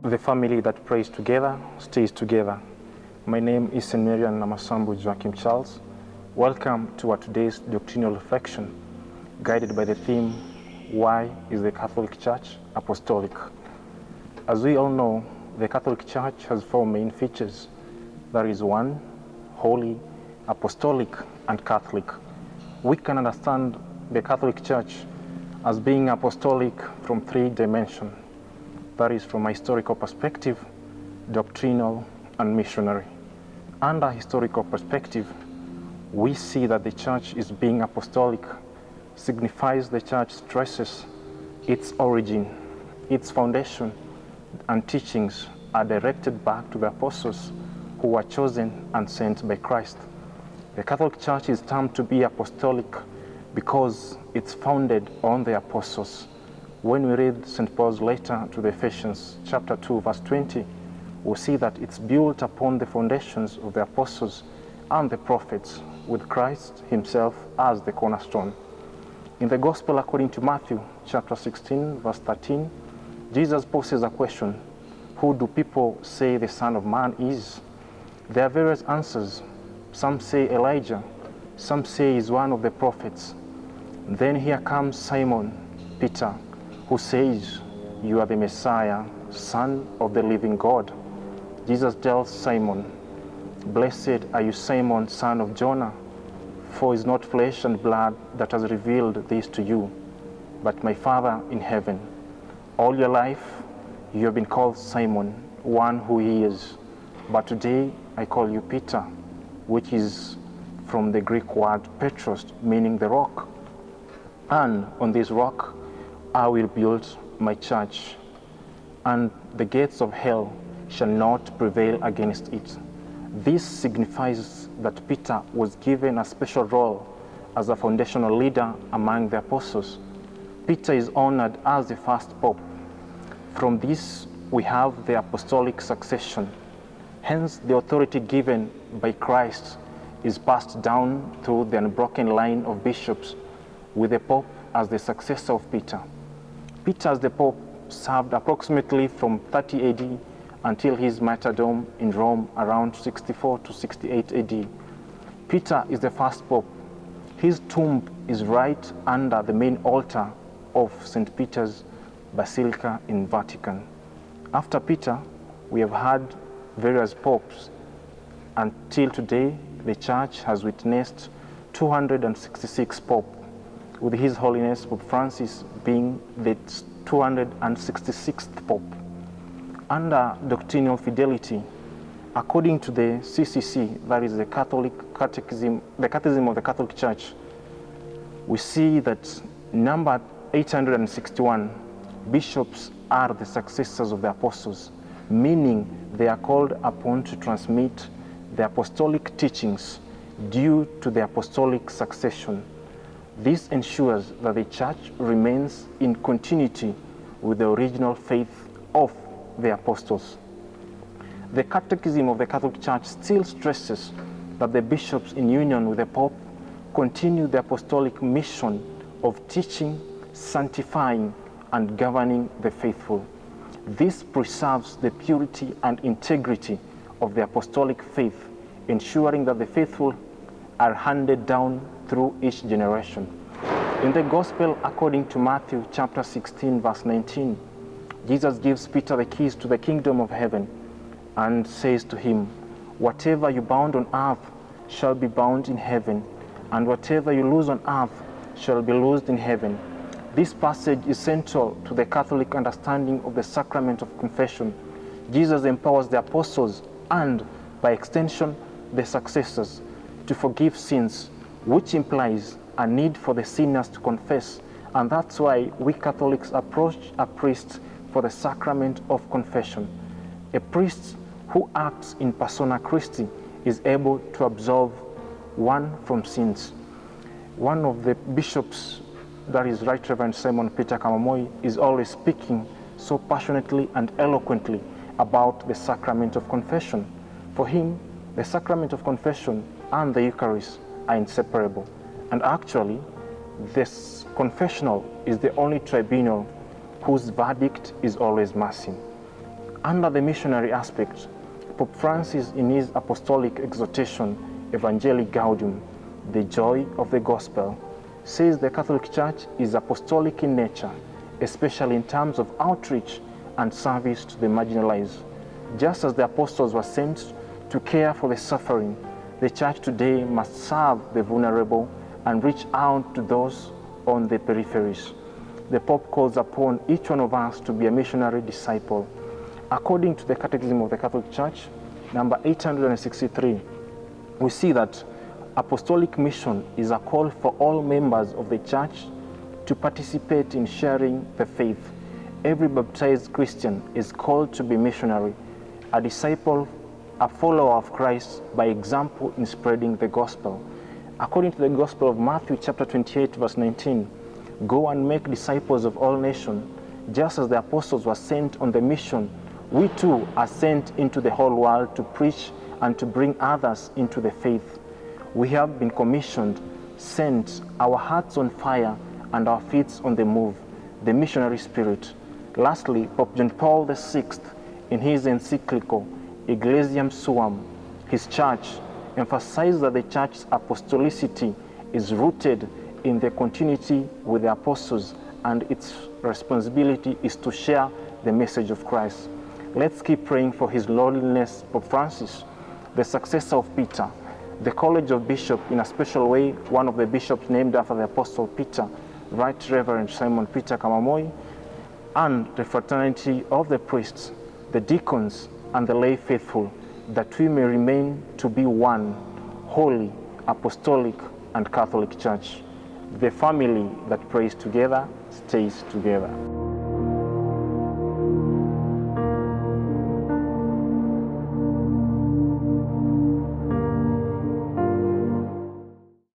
The family that prays together stays together. My name is St. Marian Namasambu Joachim Charles. Welcome to our today's doctrinal reflection, guided by the theme, Why is the Catholic Church apostolic? As we all know, the Catholic Church has four main features. That is one, holy, apostolic, and Catholic. We can understand the Catholic Church as being apostolic from three dimensions. That is from a historical perspective, doctrinal, and missionary. Under historical perspective, we see that the church is being apostolic signifies the church stresses its origin, its foundation, and teachings are directed back to the apostles who were chosen and sent by Christ. The Catholic Church is termed to be apostolic because it's founded on the apostles. When we read St. Paul's letter to the Ephesians, chapter 2, verse 20, we see that it's built upon the foundations of the apostles and the prophets, with Christ himself as the cornerstone. In the Gospel according to Matthew, chapter 16, verse 13, Jesus poses a question, who do people say the Son of Man is? There are various answers. Some say Elijah, some say he's one of the prophets. Then here comes Simon Peter, who says, you are the Messiah, Son of the living God. Jesus tells Simon, blessed are you, Simon, son of Jonah, for it's not flesh and blood that has revealed this to you, but my Father in heaven. All your life you have been called Simon, one who hears, but today I call you Peter, which is from the Greek word Petros, meaning the rock. And on this rock I will build my church, and the gates of hell shall not prevail against it. This signifies that Peter was given a special role as a foundational leader among the apostles. Peter is honored as the first pope. From this, we have the apostolic succession. Hence, the authority given by Christ is passed down through the unbroken line of bishops, with the pope as the successor of Peter. Peter as the Pope served approximately from 30 AD until his martyrdom in Rome around 64 to 68 AD. Peter is the first Pope. His tomb is right under the main altar of St. Peter's Basilica in Vatican. After Peter, we have had various popes. Until today, the Church has witnessed 266 popes, with His Holiness Pope Francis being the 266th Pope. Under doctrinal fidelity, according to the CCC, that is the Catechism of the Catholic Church, we see that number 861 bishops are the successors of the apostles, meaning they are called upon to transmit the apostolic teachings due to the apostolic succession. This ensures that the Church remains in continuity with the original faith of the apostles. The Catechism of the Catholic Church still stresses that the bishops in union with the Pope continue the apostolic mission of teaching, sanctifying, and governing the faithful. This preserves the purity and integrity of the apostolic faith, ensuring that the faithful are handed down through each generation. In the Gospel according to Matthew chapter 16 verse 19, Jesus gives Peter the keys to the kingdom of heaven and says to him, whatever you bound on earth shall be bound in heaven, and whatever you loose on earth shall be loosed in heaven. This passage is central to the Catholic understanding of the sacrament of confession. Jesus empowers the apostles and, by extension, the successors to forgive sins, which implies a need for the sinners to confess, and that's why we Catholics approach a priest for the sacrament of confession. A priest who acts in persona Christi is able to absolve one from sins. One of the bishops, that is Right Reverend Simon Peter Kamamoi, is always speaking so passionately and eloquently about the sacrament of confession. For him, the sacrament of confession and the Eucharist are inseparable. And actually, this confessional is the only tribunal whose verdict is always mercy. Under the missionary aspect, Pope Francis, in his apostolic exhortation, Evangelii Gaudium, the joy of the gospel, says the Catholic Church is apostolic in nature, especially in terms of outreach and service to the marginalized. Just as the apostles were sent to care for the suffering, the Church today must serve the vulnerable and reach out to those on the peripheries. The Pope calls upon each one of us to be a missionary disciple. According to the Catechism of the Catholic Church, number 863, we see that apostolic mission is a call for all members of the Church to participate in sharing the faith. Every baptized Christian is called to be missionary, a disciple, a follower of Christ by example in spreading the gospel. According to the Gospel of Matthew chapter 28 verse 19, go and make disciples of all nations. Just as the apostles were sent on the mission, we too are sent into the whole world to preach and to bring others into the faith. We have been commissioned, sent, our hearts on fire and our feet on the move, the missionary spirit. Lastly, Pope John Paul VI, in his encyclical Ecclesiam Suam, his church emphasized that the church's apostolicity is rooted in the continuity with the apostles, and its responsibility is to share the message of Christ. Let's keep praying for His Lordliness Pope Francis, the successor of Peter, the College of Bishops, in a special way, one of the bishops named after the Apostle Peter, Right Reverend Simon Peter Kamamoi, and the fraternity of the priests, the deacons, and the lay faithful, that we may remain to be one, holy, apostolic, and Catholic Church. The family that prays together stays together.